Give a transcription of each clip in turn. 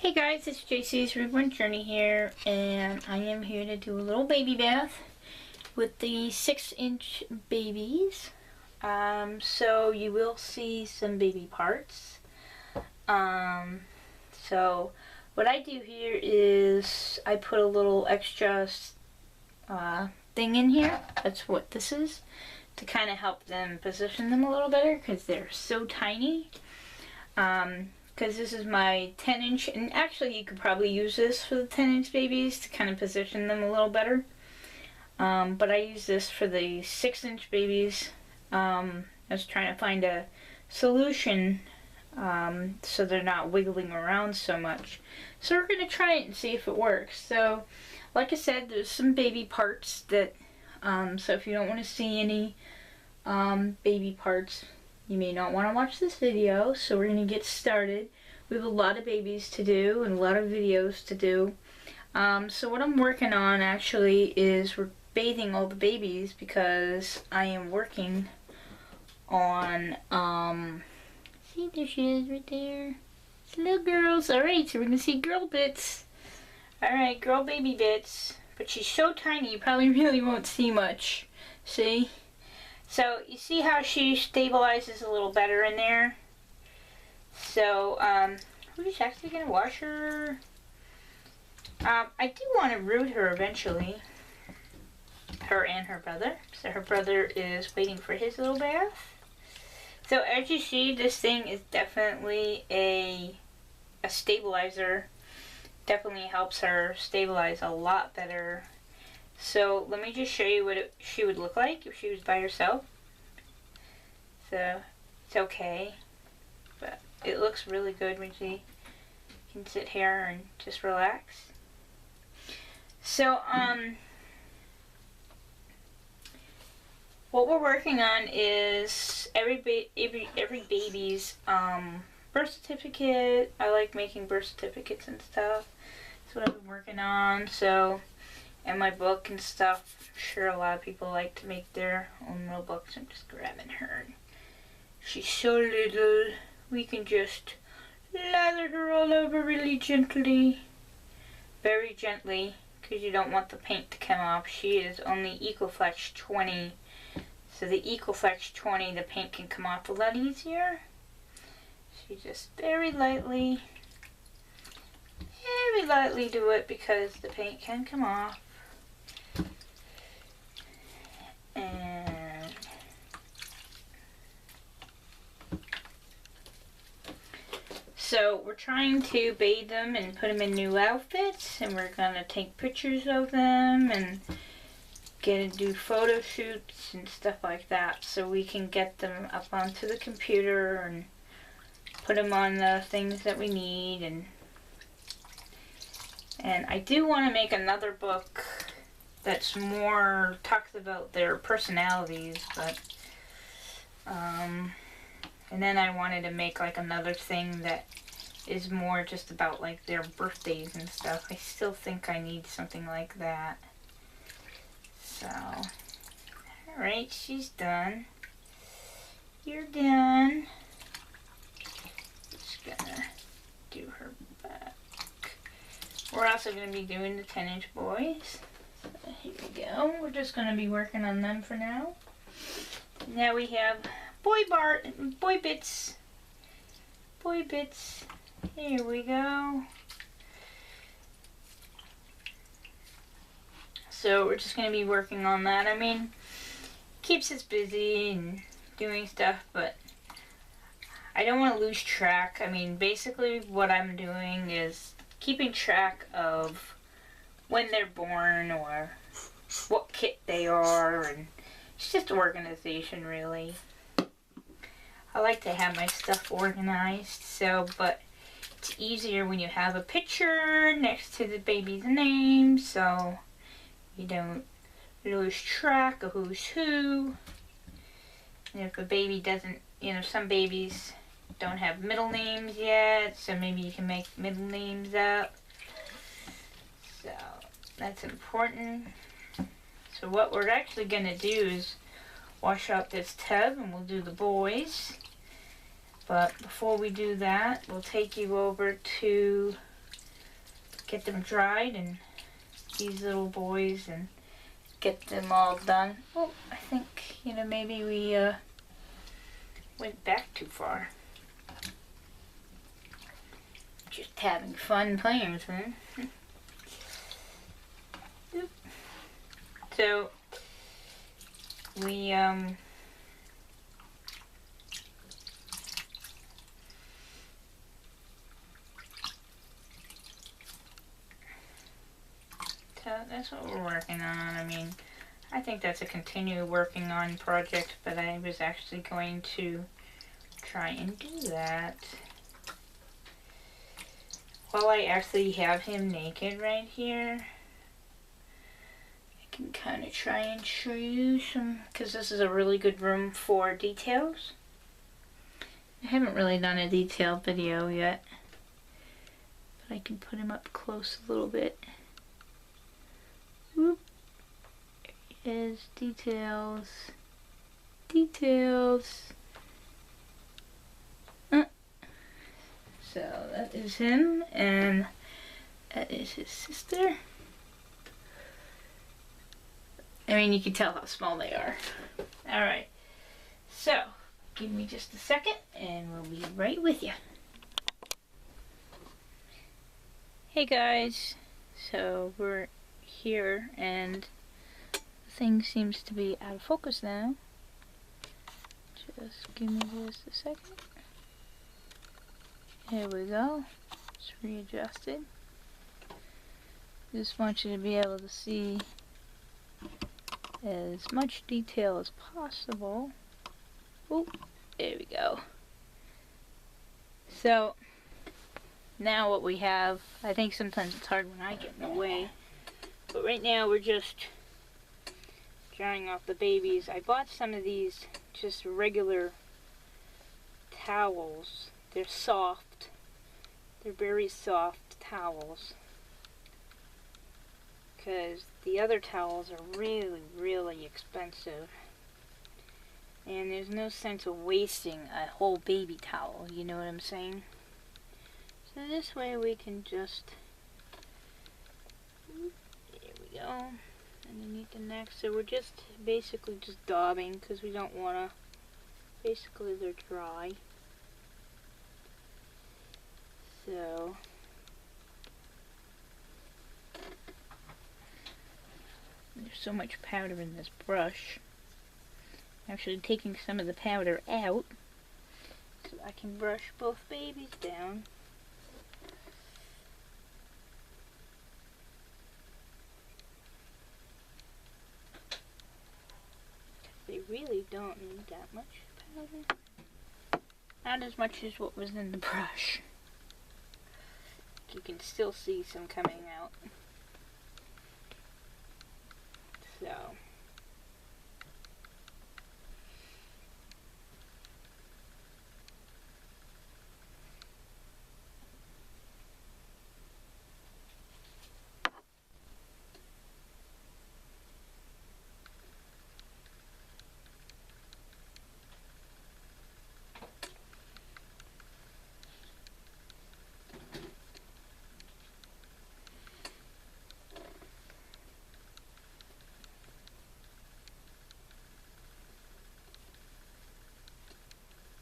Hey guys, it's JC's Reborn Journey here, and I am here to do a little baby bath with the 6-inch babies. So you will see some baby parts. So what I do here is I put a little extra thing in here. That's what this is, to kind of help them position them a little better because they're so tiny. Because this is my 10-inch, and actually you could probably use this for the 10-inch babies to kind of position them a little better. But I use this for the 6-inch babies. I was trying to find a solution so they're not wiggling around so much. So we're going to try it and see if it works. So, like I said, there's some baby parts that, so if you don't want to see any baby parts, you may not want to watch this video, so we're going to get started. We have a lot of babies to do and a lot of videos to do. So what I'm working on actually is we're bathing all the babies because I am working on, see, there she is right there. It's little girls. Alright, so we're going to see girl bits. Alright, girl baby bits. But she's so tiny you probably really won't see much. See? So you see how she stabilizes a little better in there? So we're just actually going to wash her. I do want to root her eventually. Her and her brother. So her brother is waiting for his little bath. So as you see, this thing is definitely a stabilizer. Definitely helps her stabilize a lot better. So let me just show you what she would look like if she was by herself. So it's okay, but it looks really good when she can sit here and just relax. So what we're working on is every baby's birth certificate. I like making birth certificates and stuff. That's what I've been working on. So. And my book and stuff. I'm sure a lot of people like to make their own little books. I'm just grabbing her. She's so little. We can just lather her all over really gently. Very gently. Because you don't want the paint to come off. She is only EcoFlex 20. So the EcoFlex 20, the paint can come off a lot easier. So you just very lightly do it because the paint can come off. And so we're trying to bathe them and put them in new outfits, and we're gonna take pictures of them and do photo shoots and stuff like that, so we can get them up onto the computer and put them on the things that we need. And I do want to make another book that's more talks about their personalities, but and then I wanted to make like another thing that is more just about like their birthdays and stuff. I still think I need something like that. So alright, she's done. You're done. Just gonna do her back. We're also going to be doing the 10-inch boys. So here we go. We're just going to be working on them for now. Now we have boy bits. Boy bits. Here we go. So we're just going to be working on that. I mean, keeps us busy and doing stuff, but I don't want to lose track. I mean, basically what I'm doing is keeping track of when they're born or what kit they are, and it's just organization really. I like to have my stuff organized, so, but it's easier when you have a picture next to the baby's name, so you don't lose track of who's who. And if a baby doesn't, you know, some babies don't have middle names yet, so maybe you can make middle names up. So that's important. So what we're actually going to do is wash out this tub and we'll do the boys. But before we do that, we'll take you over to get them dried and these little boys and get them all done. Oh, I think, you know, maybe we went back too far. Just having fun playing with them. So, we, so that's what we're working on. I mean, I think that's a continue working on project, but I was actually going to try and do that while I actually have him naked right here. I can kind of try and show you some, because this is a really good room for details. I haven't really done a detailed video yet, but I can put him up close a little bit. Whoop. There he is. Details. Details. So that is him, and that is his sister. I mean, you can tell how small they are. Alright, so give me just a second and we'll be right with you. Hey guys, so we're here and the thing seems to be out of focus now. Just give me just a second. Here we go. It's readjusted. Just want you to be able to see as much detail as possible. Oh, there we go. So now what we have, I think sometimes it's hard when I get in the way, but right now we're just drying off the babies. I bought some of these just regular towels. They're soft. They're very soft towels. Because the other towels are really, really expensive. And there's no sense of wasting a whole baby towel, you know what I'm saying? So this way we can just, there we go, underneath the neck. So we're just basically just daubing because we don't want to, basically they're dry. So there's so much powder in this brush. I'm actually taking some of the powder out so I can brush both babies down. They really don't need that much powder. Not as much as what was in the brush. You can still see some coming out. So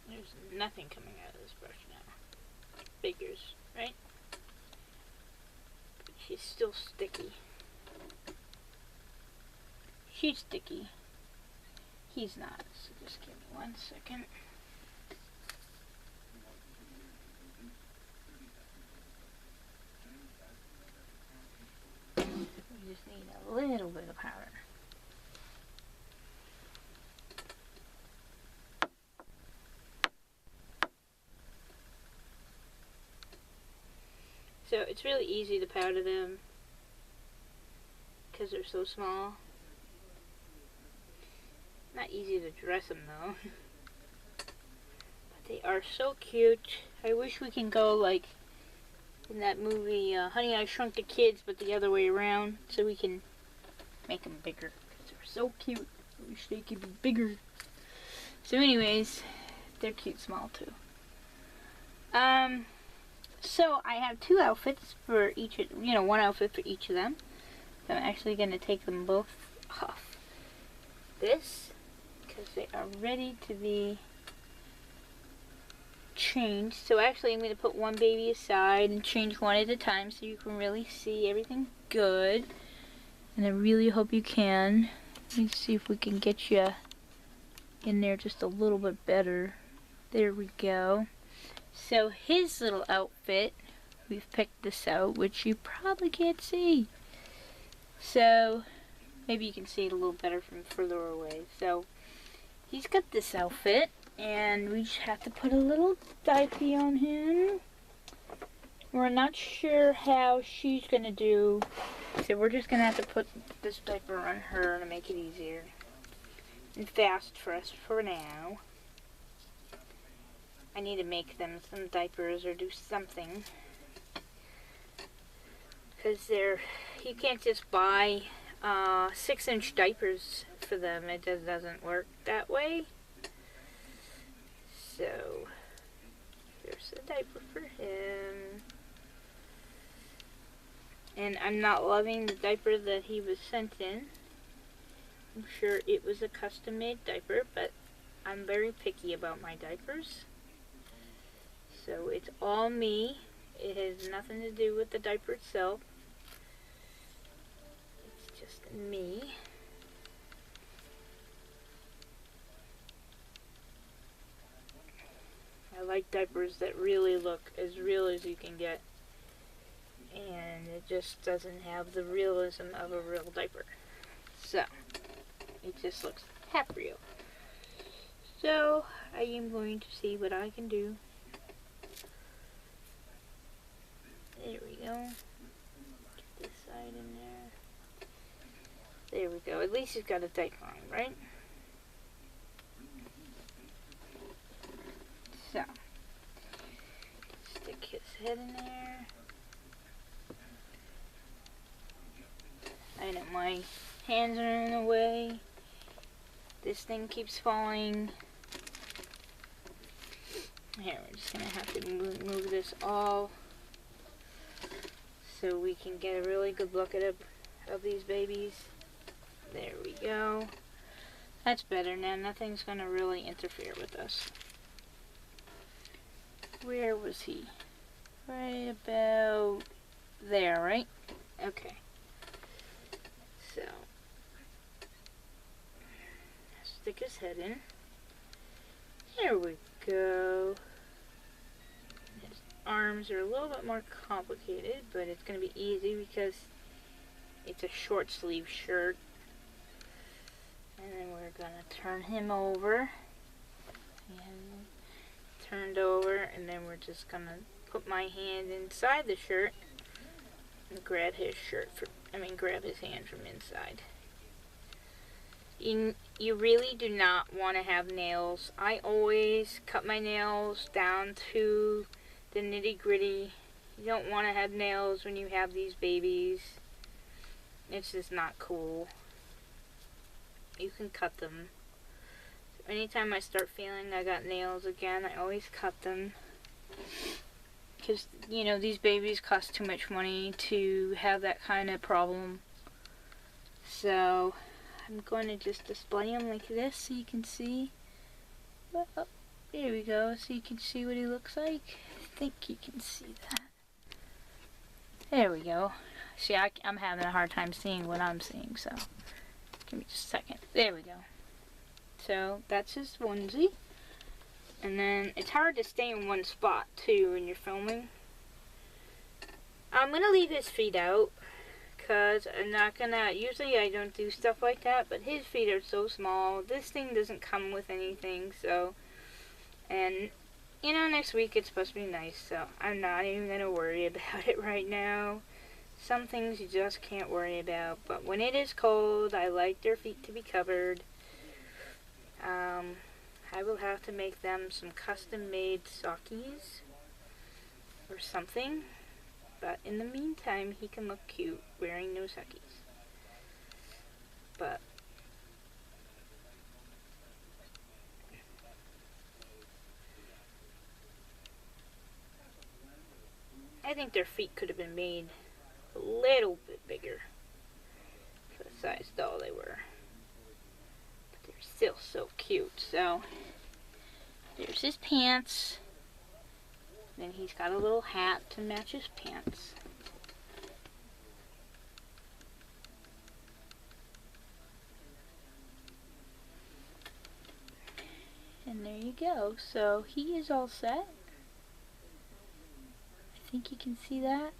there's nothing coming out of this brush now. Figures, right? But she's still sticky. She's sticky. He's not. So just give me 1 second. We just need a little bit of powder. So it's really easy to powder them because they're so small. Not easy to dress them though. But they are so cute. I wish we can go like in that movie Honey, I Shrunk the Kids, but the other way around, so we can make them bigger because they're so cute. I wish they could be bigger. So anyways, they're cute small too. So I have two outfits for each, one outfit for each of them. So I'm actually going to take them both off this because they are ready to be changed. So actually I'm going to put one baby aside and change one at a time so you can really see everything good. And I really hope you can. Let me see if we can get you in there just a little bit better. There we go. So his little outfit, we've picked this out, which you probably can't see. So maybe you can see it a little better from further away. So he's got this outfit, and we just have to put a little diaper on him. We're not sure how she's gonna do, so we're just gonna have to put this diaper on her to make it easier and fast for us for now. I need to make them some diapers or do something, because you can't just buy 6-inch diapers for them. It just doesn't work that way. So here's a diaper for him. And I'm not loving the diaper that he was sent in. I'm sure it was a custom-made diaper, but I'm very picky about my diapers. So it's all me. It has nothing to do with the diaper itself. It's just me. I like diapers that really look as real as you can get. And it just doesn't have the realism of a real diaper. So, it just looks half real. So, I am going to see what I can do. There we go. Get this side in there. There we go. At least he's got a diaper on, right? So, stick his head in there. I know my hands are in the way. This thing keeps falling. Here, we're just going to have to move this all so we can get a really good look at of these babies. There we go. That's better now. Nothing's going to really interfere with us. Where was he? Right about there, right? Okay. So, stick his head in. There we go. His arms are a little bit more complicated, but it's going to be easy because it's a short sleeve shirt. And then we're going to turn him over. And turned over, and then we're just going to put my hand inside the shirt and grab his grab his hand from inside. You really do not want to have nails. I always cut my nails down to the nitty-gritty. You don't want to have nails when you have these babies. It's just not cool. You can cut them. So anytime I start feeling I got nails again, I always cut them. Because, these babies cost too much money to have that kind of problem. So, I'm going to just display him like this so you can see. Oh, there we go, so you can see what he looks like. I think you can see that. There we go. See, I'm having a hard time seeing what I'm seeing, so give me just a second. There we go. So, that's his onesie. And then, it's hard to stay in one spot, too, when you're filming. I'm going to leave his feet out, because I'm not going to, usually I don't do stuff like that, but his feet are so small. This thing doesn't come with anything, so, and, next week it's supposed to be nice, so I'm not even going to worry about it right now. Some things you just can't worry about, but when it is cold, I like their feet to be covered. I will have to make them some custom-made sockies or something. But in the meantime, he can look cute wearing no sockies. But I think their feet could have been made a little bit bigger for the size doll they were. But they're still so cute. So there's his pants. Then he's got a little hat to match his pants. And there you go. So he is all set. I think you can see that.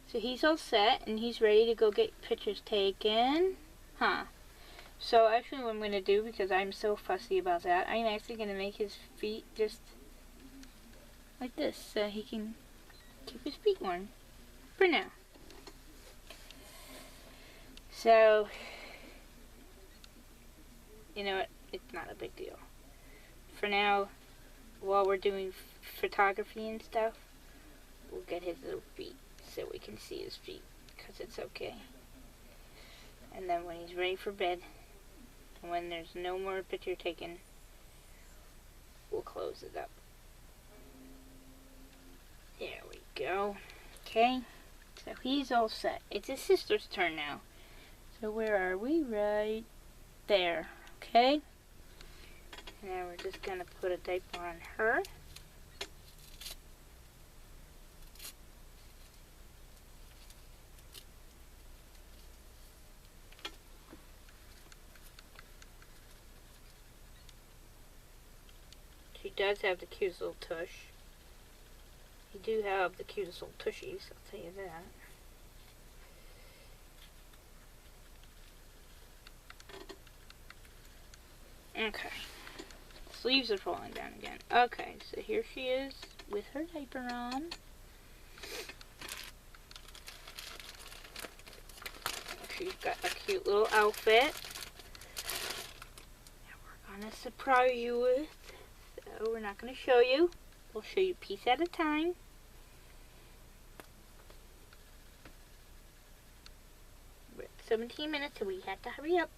So he's all set and he's ready to go get pictures taken. So actually what I'm going to do, because I'm so fussy about that, I'm actually going to make his feet just like this so he can keep his feet warm for now. So, you know what, it's not a big deal. For now, while we're doing photography and stuff, we'll get his little feet so we can see his feet, because it's okay. And then when he's ready for bed, and when there's no more picture taken, we'll close it up. There we go. Okay, so he's all set. It's his sister's turn now. So where are we? Right there. Okay. Now we're just going to put a diaper on her. She does have the cutest little tush. You do have the cutest little tushies, I'll tell you that. Okay. Sleeves are falling down again. Okay, so here she is with her diaper on. She's got a cute little outfit that we're gonna surprise you with. So we're not gonna show you. We'll show you a piece at a time. We're at 17 minutes, so we have to hurry up.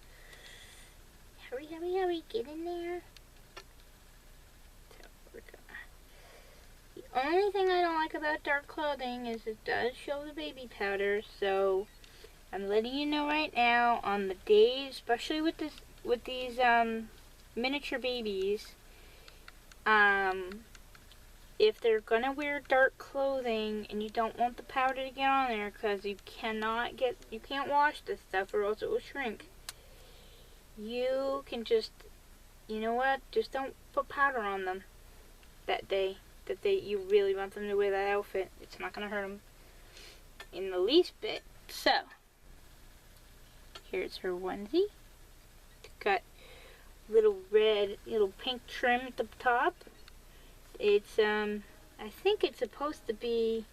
Hurry, hurry, hurry, get in there. So we're gonna... The only thing I don't like about dark clothing is it does show the baby powder, so I'm letting you know right now, on the days, especially with these miniature babies, if they're gonna wear dark clothing and you don't want the powder to get on there, because you can't wash this stuff or else it will shrink. You can just, you know what, just don't put powder on them that day you really want them to wear that outfit. It's not gonna hurt them in the least bit. So here's her onesie. It's got little pink trim at the top. It's I think it's supposed to be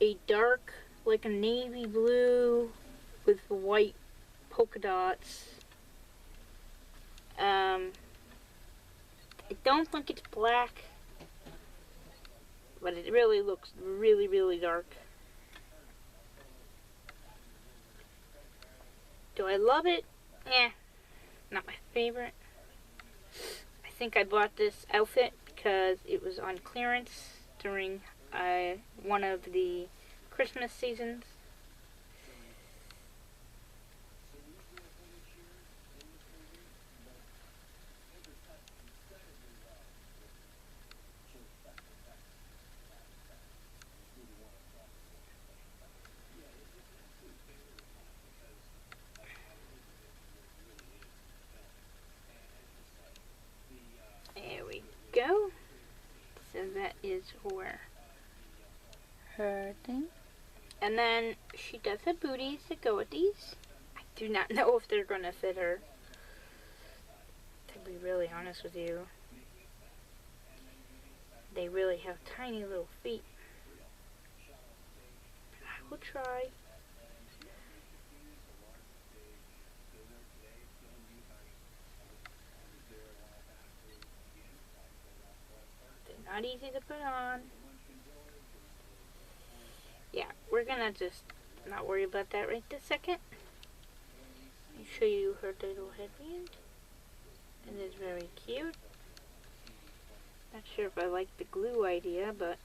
a dark, like a navy blue with white polka dots. I don't think it's black, but it really looks really, really dark. Do I love it? Eh, not my favorite. I think I bought this outfit because it was on clearance during one of the Christmas seasons. There we go. So that is for her thing. And then she does have booties that go with these. I do not know if they're going to fit her, to be really honest with you. They really have tiny little feet. I will try. They're not easy to put on. Yeah, we're gonna just not worry about that right this second. Let me show you her little headband. It is very cute. Not sure if I like the glue idea, but